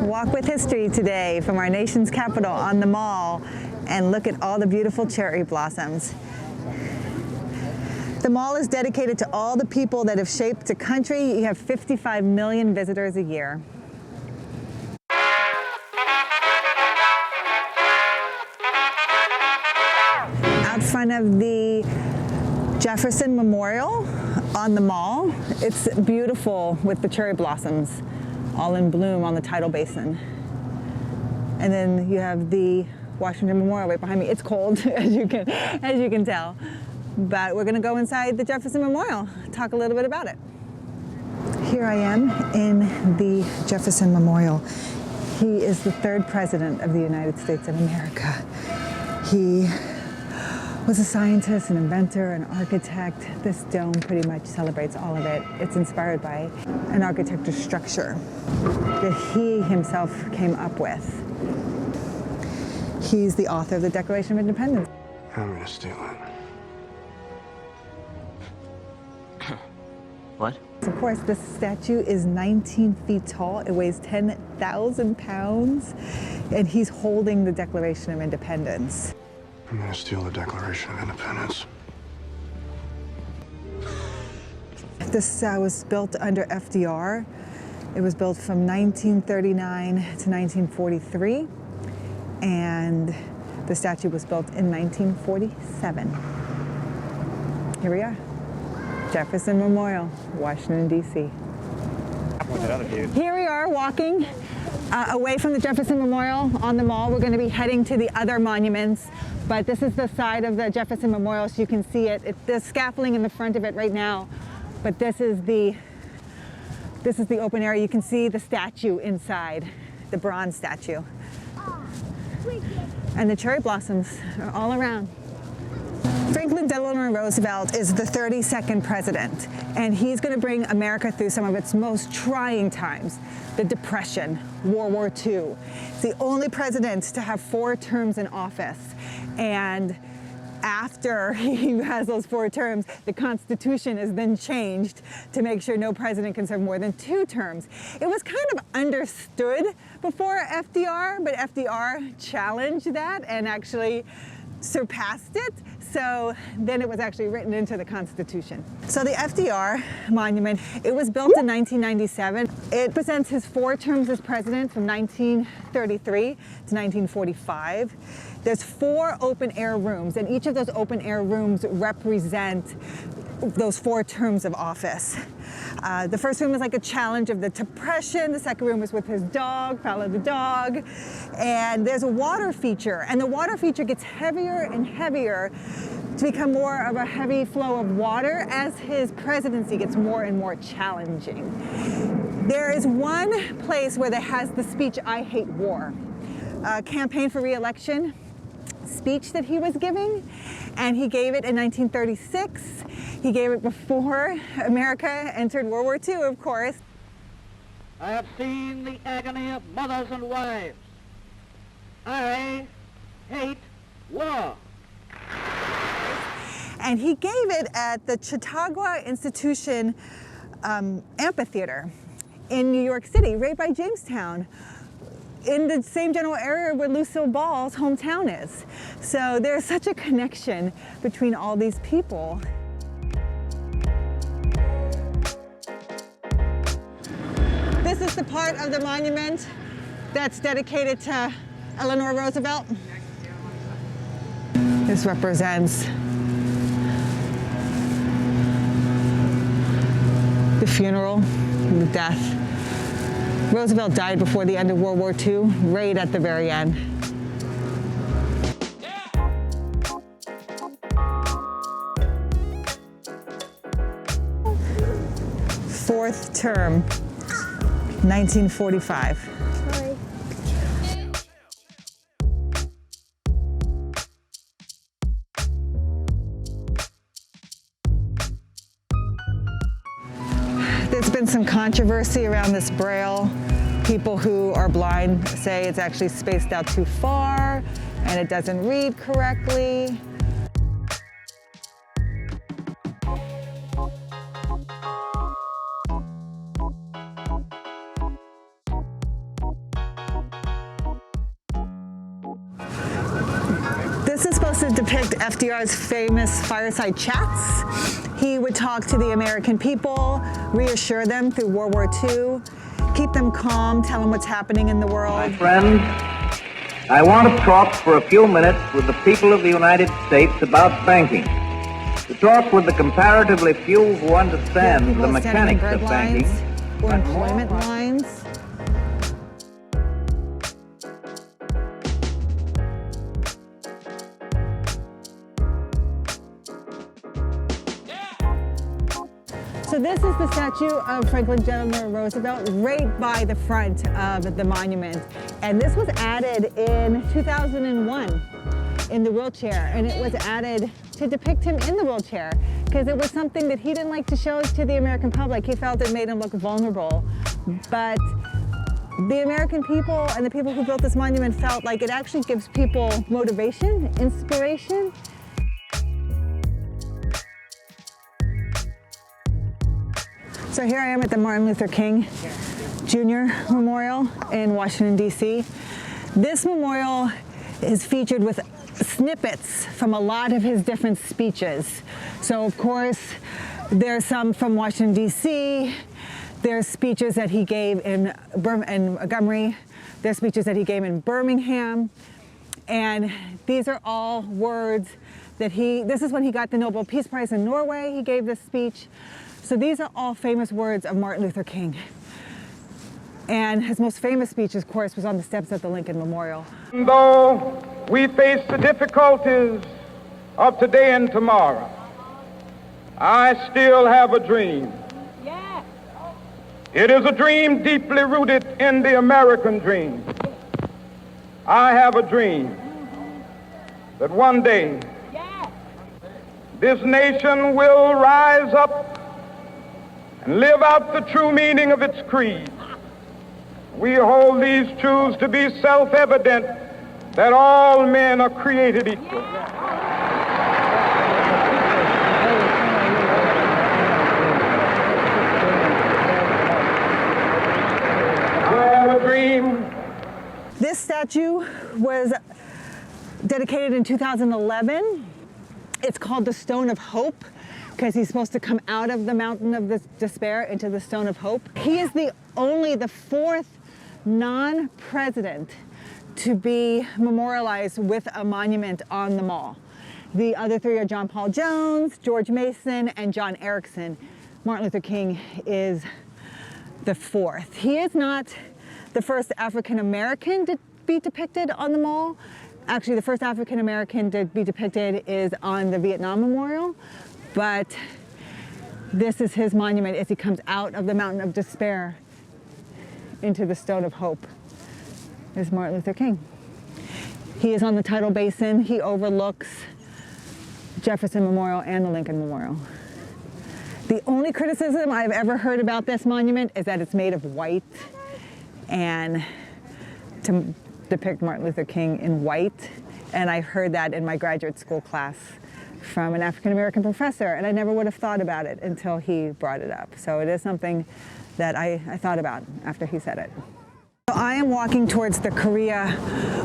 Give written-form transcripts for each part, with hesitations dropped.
Walk with history today from our nation's capital on the Mall and look at all the beautiful cherry blossoms. The Mall is dedicated to all the people that have shaped a country. You have 55 million visitors a year. Out front of the Jefferson Memorial on the Mall, it's beautiful with the cherry blossoms all in bloom on the tidal basin. And then you have the Washington Memorial right behind me. It's cold, as you can tell. But we're gonna go inside the Jefferson Memorial, talk a little bit about it. Here I am in the Jefferson Memorial. He is the third president of the United States of America. He was a scientist, an inventor, an architect. This dome pretty much celebrates all of it. It's inspired by an architecture structure that he himself came up with. He's the author of the Declaration of Independence. I'm gonna steal it. What? Of course, this statue is 19 feet tall. It weighs 10,000 pounds, and he's holding the Declaration of Independence. I'm gonna steal the Declaration of Independence. This was built under FDR. It was built from 1939 to 1943, and the statue was built in 1947. Here we are, Jefferson Memorial, Washington, D.C. Here we are walking away from the Jefferson Memorial on the Mall. We're going to be heading to the other monuments, but this is the side of the Jefferson Memorial, so you can see it. There's scaffolding in the front of it right now, but this is the open area. You can see the statue inside, the bronze statue. And the cherry blossoms are all around. Franklin Delano Roosevelt is the 32nd president, and he's going to bring America through some of its most trying times. The Depression, World War II. He's the only president to have 4 terms in office. And after he has those 4 terms, the Constitution is then changed to make sure no president can serve more than 2 terms. It was kind of understood before FDR, but FDR challenged that and actually surpassed it. So then it was actually written into the Constitution. So the FDR monument, it was built in 1997. It presents his 4 terms as president from 1933 to 1945. There's 4 open air rooms, and each of those open air rooms represent those 4 terms of office. The first room is like a challenge of the Depression. The second room is with his dog, Follow the Dog. And there's a water feature, and the water feature gets heavier and heavier to become more of a heavy flow of water as his presidency gets more and more challenging. There is one place where there has the speech, "I hate war," a campaign for re-election speech that he was giving, and he gave it in 1936. He gave it before America entered World War II, of course. I have seen the agony of mothers and wives. I hate war. And he gave it at the Chautauqua Institution Amphitheater in New York City, right by Jamestown, in the same general area where Lucille Ball's hometown is. So there's such a connection between all these people. This is the part of the monument that's dedicated to Eleanor Roosevelt. This represents the funeral, the death. Roosevelt died before the end of World War II, right at the very end. Fourth term, 1945. There's been some controversy around this Braille. People who are blind say it's actually spaced out too far and it doesn't read correctly. to depict FDR's famous fireside chats. He would talk to the American people, reassure them through World War II, keep them calm, tell them what's happening in the world. My friends, I want to talk for a few minutes with the people of the United States about banking. To talk with the comparatively few who understand the mechanics of banking. Or employment lines. So this is the statue of Franklin Delano Roosevelt right by the front of the monument. And this was added in 2001 in the wheelchair. And it was added to depict him in the wheelchair because it was something that he didn't like to show to the American public. He felt it made him look vulnerable. But the American people and the people who built this monument felt like it actually gives people motivation, inspiration. So here I am at the Martin Luther King Jr. Memorial in Washington, D.C. This memorial is featured with snippets from a lot of his different speeches. So of course, there's some from Washington, D.C. There's speeches that he gave in Montgomery. There's speeches that he gave in Birmingham. And these are all words that this is when he got the Nobel Peace Prize in Norway, he gave this speech. So these are all famous words of Martin Luther King. And his most famous speech, of course, was on the steps of the Lincoln Memorial. Though we face the difficulties of today and tomorrow, I still have a dream. Yeah. It is a dream deeply rooted in the American dream. I have a dream that one day this nation will rise up and live out the true meaning of its creed. We hold these truths to be self-evident, that all men are created equal. I have a dream. This statue was dedicated in 2011. It's called the Stone of Hope, because he's supposed to come out of the mountain of despair into the Stone of Hope. He is the fourth non-president to be memorialized with a monument on the mall. The other three are John Paul Jones, George Mason, and John Erickson. Martin Luther King is the fourth. He is not the first African-American to be depicted on the mall. Actually, the first African-American to be depicted is on the Vietnam Memorial. But this is his monument as he comes out of the mountain of despair into the Stone of Hope. Is Martin Luther King. He is on the tidal basin. He overlooks Jefferson Memorial and the Lincoln Memorial. The only criticism I've ever heard about this monument is that it's made of white, and to depict Martin Luther King in white. And I heard that in my graduate school class from an African-American professor, and I never would have thought about it until he brought it up. So it is something that I thought about after he said it. So I am walking towards the Korea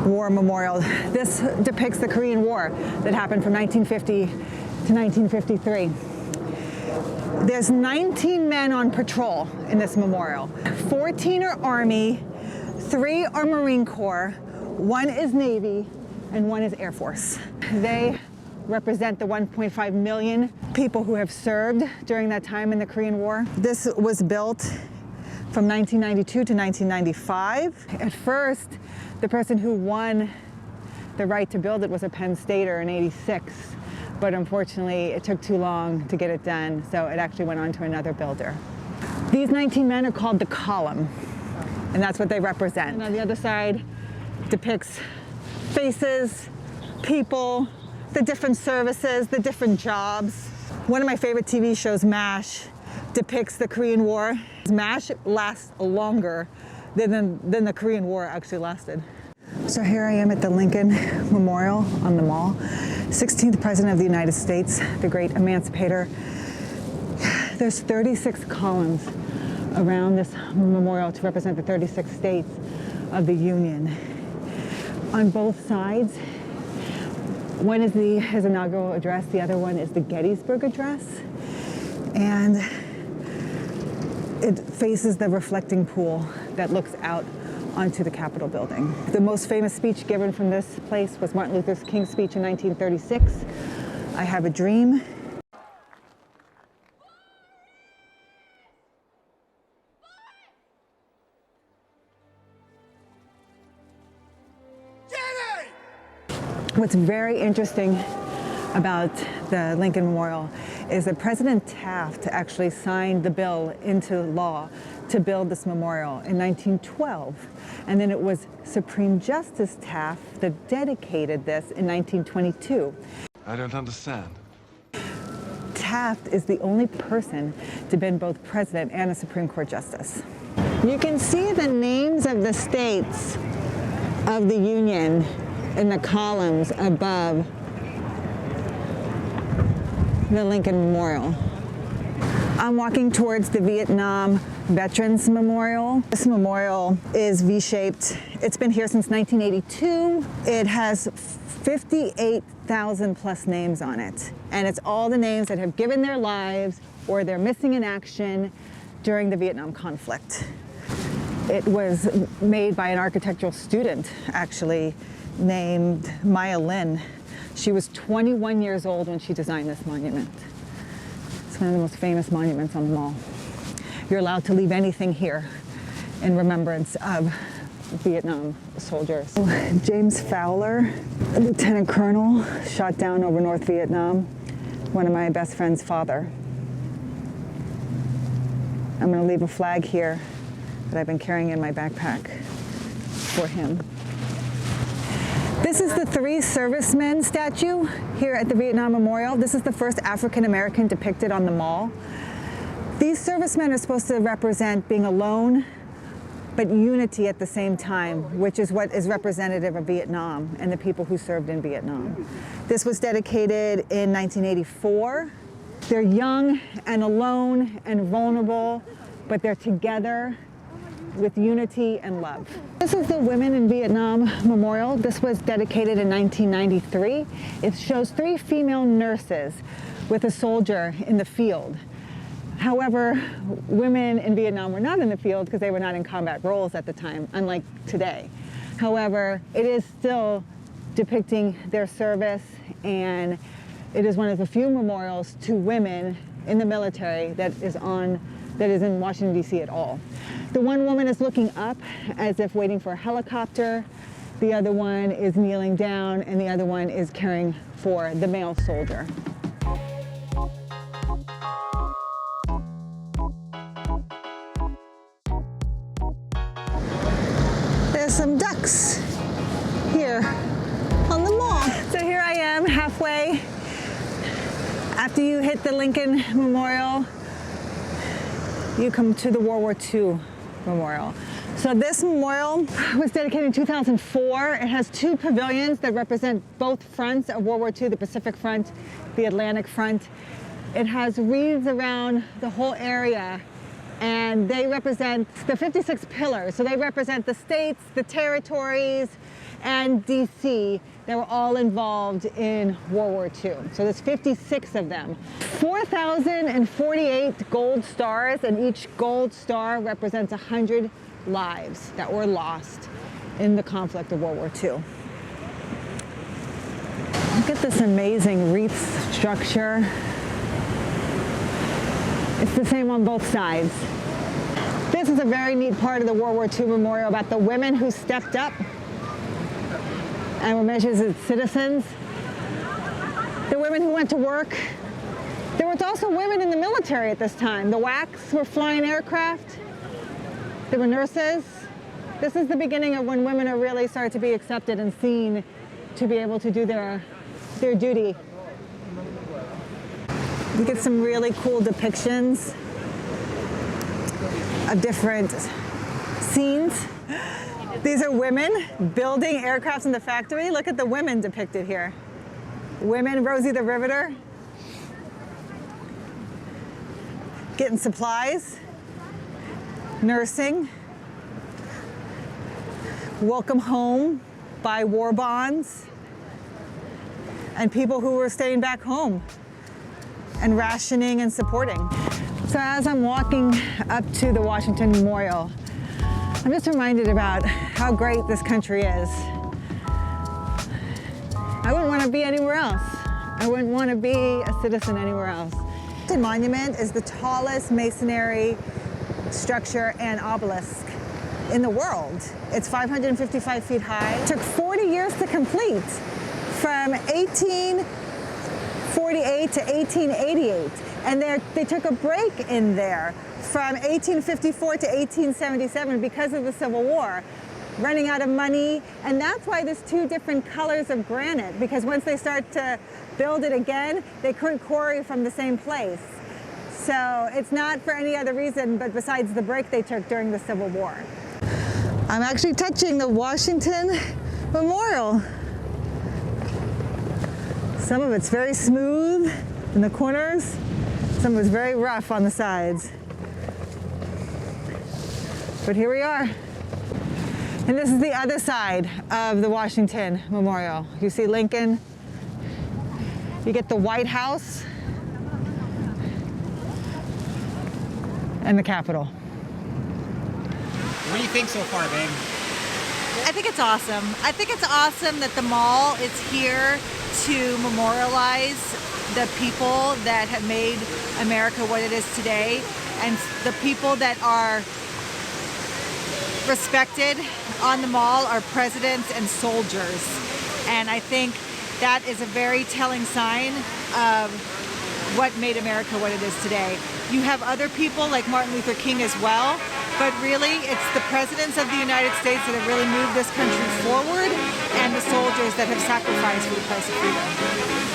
War Memorial. This depicts the Korean War that happened from 1950 to 1953. There's 19 men on patrol in this memorial. 14 are Army, 3 are Marine Corps, 1 is Navy, and 1 is Air Force. They represent the 1.5 million people who have served during that time in the Korean War. This was built from 1992 to 1995. At first, the person who won the right to build it was a Penn Stater in '86, but unfortunately it took too long to get it done, so it actually went on to another builder. These 19 men are called the column, and that's what they represent. And on the other side depicts faces, people, the different services, the different jobs. One of my favorite TV shows, MASH, depicts the Korean War. MASH lasts longer than the Korean War actually lasted. So here I am at the Lincoln Memorial on the mall. 16th President of the United States, the great emancipator. There's 36 columns around this memorial to represent the 36 states of the Union. On both sides, One is his inaugural address, the other one is the Gettysburg Address. And it faces the reflecting pool that looks out onto the Capitol building. The most famous speech given from this place was Martin Luther King's speech in 1936, I Have a Dream. What's very interesting about the Lincoln Memorial is that President Taft actually signed the bill into law to build this memorial in 1912. And then it was Supreme Justice Taft that dedicated this in 1922. I don't understand. Taft is the only person to have been both president and a Supreme Court justice. You can see the names of the states of the Union in the columns above the Lincoln Memorial. I'm walking towards the Vietnam Veterans Memorial. This memorial is V-shaped. It's been here since 1982. It has 58,000 plus names on it. And it's all the names that have given their lives or they're missing in action during the Vietnam conflict. It was made by an architectural student, actually, named Maya Lin. She was 21 years old when she designed this monument. It's one of the most famous monuments on the mall. You're allowed to leave anything here in remembrance of Vietnam soldiers. James Fowler, a lieutenant colonel, shot down over North Vietnam, one of my best friend's father. I'm going to leave a flag here that I've been carrying in my backpack for him. This is the three servicemen statue here at the Vietnam Memorial. This is the first African American depicted on the mall. These servicemen are supposed to represent being alone, but unity at the same time, which is what is representative of Vietnam and the people who served in Vietnam. This was dedicated in 1984. They're young and alone and vulnerable, but they're together with unity and love. This is the Women in Vietnam Memorial. This was dedicated in 1993. It shows 3 female nurses with a soldier in the field. However, women in Vietnam were not in the field because they were not in combat roles at the time, unlike today. However, it is still depicting their service, and it is one of the few memorials to women in the military that is in Washington, D.C. at all. The one woman is looking up as if waiting for a helicopter. The other one is kneeling down, and the other one is caring for the male soldier. There's some ducks here on the mall. So here I am halfway. After you hit the Lincoln Memorial, you come to the World War II Memorial. So this memorial was dedicated in 2004. It has 2 pavilions that represent both fronts of World War II, the Pacific Front, the Atlantic Front. It has wreaths around the whole area, and they represent the 56 pillars. So they represent the states, the territories, and DC that were all involved in World War II. So there's 56 of them. 4,048 gold stars, and each gold star represents 100 lives that were lost in the conflict of World War II. Look at this amazing wreath structure. It's the same on both sides. This is a very neat part of the World War II Memorial about the women who stepped up and were measured as citizens. The women who went to work. There was also women in the military at this time. The WACs were flying aircraft. There were nurses. This is the beginning of when women are really started to be accepted and seen to be able to do their duty. You get some really cool depictions of different scenes. These are women building aircrafts in the factory. Look at the women depicted here. Women, Rosie the Riveter, getting supplies, nursing, welcome home, buy war bonds. and people who were staying back home and rationing and supporting. So as I'm walking up to the Washington Memorial, I'm just reminded about how great this country is. I wouldn't want to be anywhere else. I wouldn't want to be a citizen anywhere else. The monument is the tallest masonry structure and obelisk in the world. It's 555 feet high. It took 40 years to complete, from 1848 to 1888. And they took a break in there from 1854 to 1877 because of the Civil War, running out of money. And that's why there's two different colors of granite, because once they start to build it again, they couldn't quarry from the same place. So it's not for any other reason but besides the break they took during the Civil War. I'm actually touching the Washington Memorial. Some of it's very smooth in the corners. Some of it's very rough on the sides. But here we are. And this is the other side of the Washington Memorial. You see Lincoln. You get the White House and the Capitol. What do you think so far, babe? I think it's awesome. I think it's awesome that the mall is here to memorialize the people that have made America what it is today, and the people that are respected on the mall are presidents and soldiers. And I think that is a very telling sign of what made America what it is today. You have other people like Martin Luther King as well, but really it's the presidents of the United States that have really moved this country forward, and the soldiers that have sacrificed for the price of freedom.